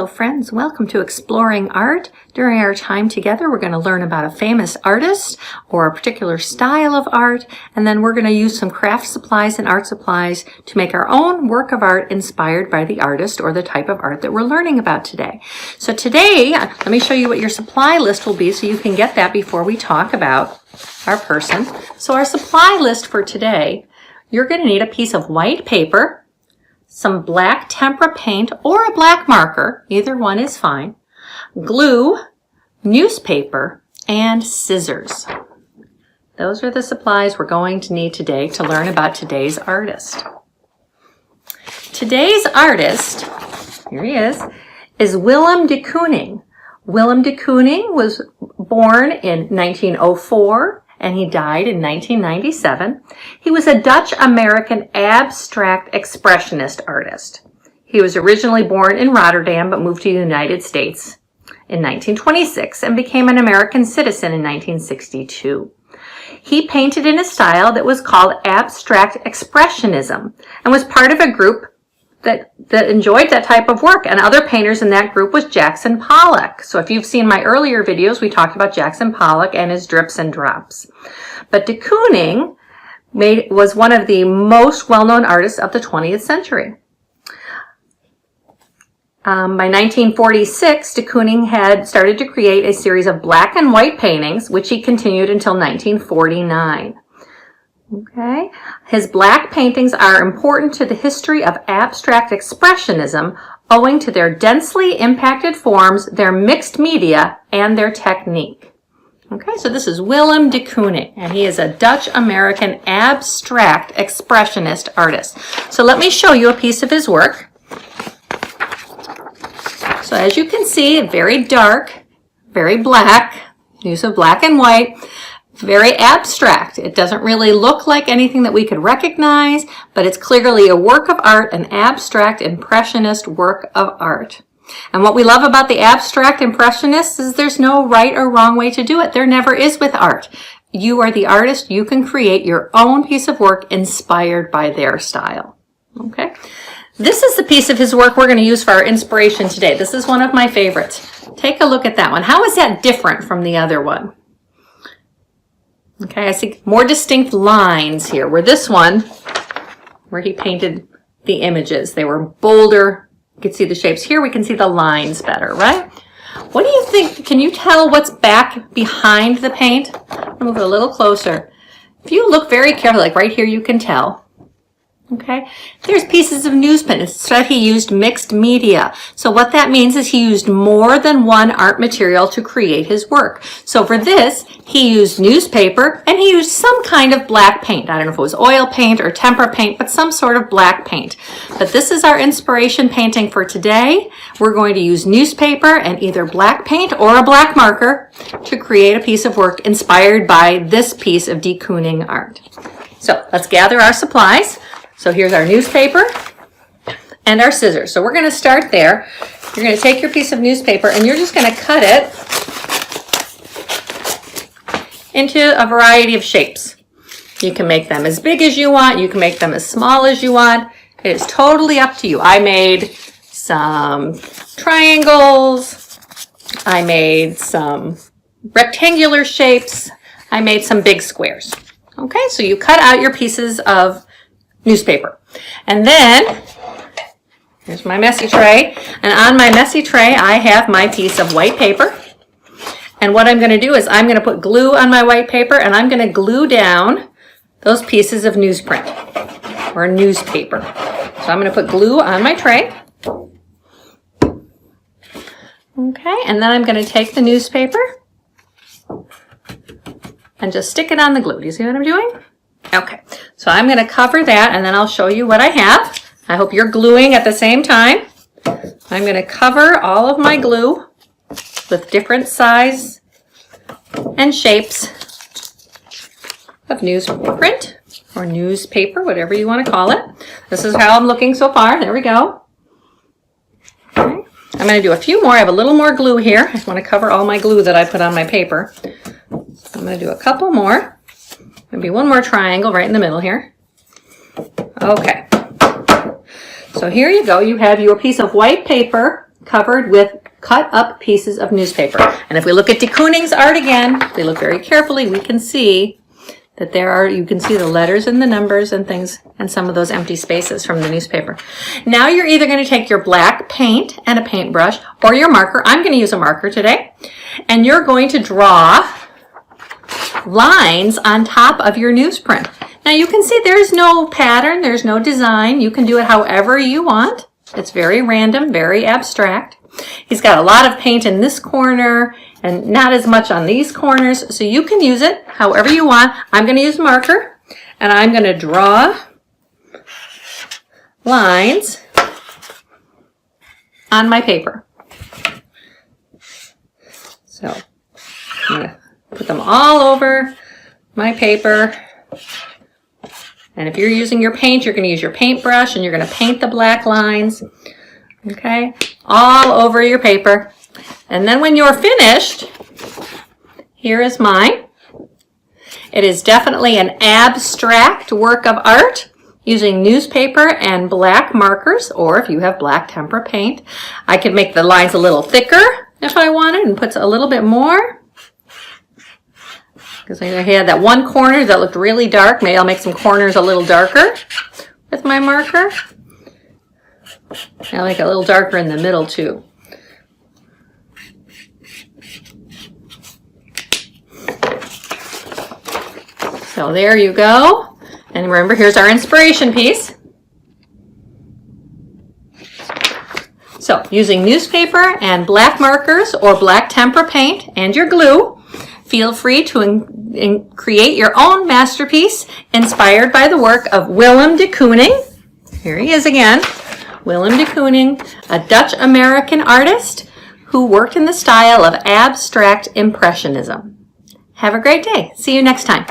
Hello friends, welcome to Exploring Art. During our time together, we're going to learn about a famous artist or a particular style of art, and then we're going to use some craft supplies and art supplies to make our own work of art inspired by the artist or the type of art that we're learning about today. So today, let me show you what your supply list will be so you can get that before we talk about our person. So our supply list for today, you're going to need a piece of white paper, some black tempera paint or a black marker, either one is fine, glue, newspaper, and scissors. Those are the supplies we're going to need today to learn about today's artist. Today's artist, here he is Willem de Kooning. Willem de Kooning was born in 1904 and he died in 1997. He was a Dutch-American abstract expressionist artist. He was originally born in Rotterdam but moved to the United States in 1926 and became an American citizen in 1962. He painted in a style that was called abstract expressionism and was part of a group that enjoyed that type of work, and other painters in that group was Jackson Pollock. So if you've seen my earlier videos, we talked about Jackson Pollock and his drips and drops. But de Kooning was one of the most well-known artists of the 20th century. By 1946, de Kooning had started to create a series of black and white paintings, which he continued until 1949. Okay, his black paintings are important to the history of abstract expressionism owing to their densely impacted forms, their mixed media, and their technique. Okay, so this is Willem de Kooning, and he is a Dutch-American abstract expressionist artist. So let me show you a piece of his work. So as you can see, very dark, very black, use of black and white. Very abstract. It doesn't really look like anything that we could recognize, but it's clearly a work of art, an abstract impressionist work of art. And what we love about the abstract impressionists is there's no right or wrong way to do it. There never is with art. You are the artist. You can create your own piece of work inspired by their style. Okay? This is the piece of his work we're going to use for our inspiration today. This is one of my favorites. Take a look at that one. How is that different from the other one? Okay, I see more distinct lines here, where this one, where he painted the images, they were bolder. You can see the shapes. Here we can see the lines better, right? What do you think? Can you tell what's back behind the paint? I'll move it a little closer. If you look very carefully, like right here, you can tell. Okay, there's pieces of newsprint. Instead, he used mixed media. So what that means is he used more than one art material to create his work. So for this, he used newspaper and he used some kind of black paint. I don't know if it was oil paint or tempera paint, but some sort of black paint. But this is our inspiration painting for today. We're going to use newspaper and either black paint or a black marker to create a piece of work inspired by this piece of de Kooning art. So let's gather our supplies. So here's our newspaper and our scissors. So we're going to start there. You're going to take your piece of newspaper and you're just going to cut it into a variety of shapes. You can make them as big as you want. You can make them as small as you want. It is totally up to you. I made some triangles. I made some rectangular shapes. I made some big squares. Okay, so you cut out your pieces of newspaper. And then, here's my messy tray. And on my messy tray, I have my piece of white paper. And what I'm going to do is I'm going to put glue on my white paper and I'm going to glue down those pieces of newsprint or newspaper. So I'm going to put glue on my tray. Okay, and then I'm going to take the newspaper and just stick it on the glue. Do you see what I'm doing? Okay, so I'm going to cover that and then I'll show you what I have. I hope you're gluing at the same time. I'm going to cover all of my glue with different size and shapes of newsprint or newspaper, whatever you want to call it. This is how I'm looking so far. There we go. Okay. I'm going to do a few more. I have a little more glue here. I want to cover all my glue that I put on my paper. So I'm going to do a couple more. Maybe one more triangle right in the middle here. Okay. So here you go. You have your piece of white paper covered with cut up pieces of newspaper. And if we look at de Kooning's art again, if we look very carefully, we can see that you can see the letters and the numbers and things and some of those empty spaces from the newspaper. Now you're either going to take your black paint and a paintbrush or your marker. I'm going to use a marker today. And you're going to draw lines on top of your newsprint. Now you can see there's no pattern, there's no design. You can do it however you want. It's very random, very abstract. He's got a lot of paint in this corner and not as much on these corners, so you can use it however you want. I'm going to use a marker, and I'm going to draw lines on my paper. So I'm going to put them all over my paper. And if you're using your paint, you're going to use your paintbrush, and you're going to paint the black lines, okay, all over your paper. And then when you're finished, here is mine. It is definitely an abstract work of art using newspaper and black markers, or if you have black tempera paint. I could make the lines a little thicker if I wanted and put a little bit more. Because I had that one corner that looked really dark. Maybe I'll make some corners a little darker with my marker. I like it a little darker in the middle too. So there you go. And remember, here's our inspiration piece. So using newspaper and black markers or black tempera paint and your glue, feel free to create your own masterpiece inspired by the work of Willem de Kooning. Here he is again. Willem de Kooning, a Dutch-American artist who worked in the style of abstract impressionism. Have a great day. See you next time.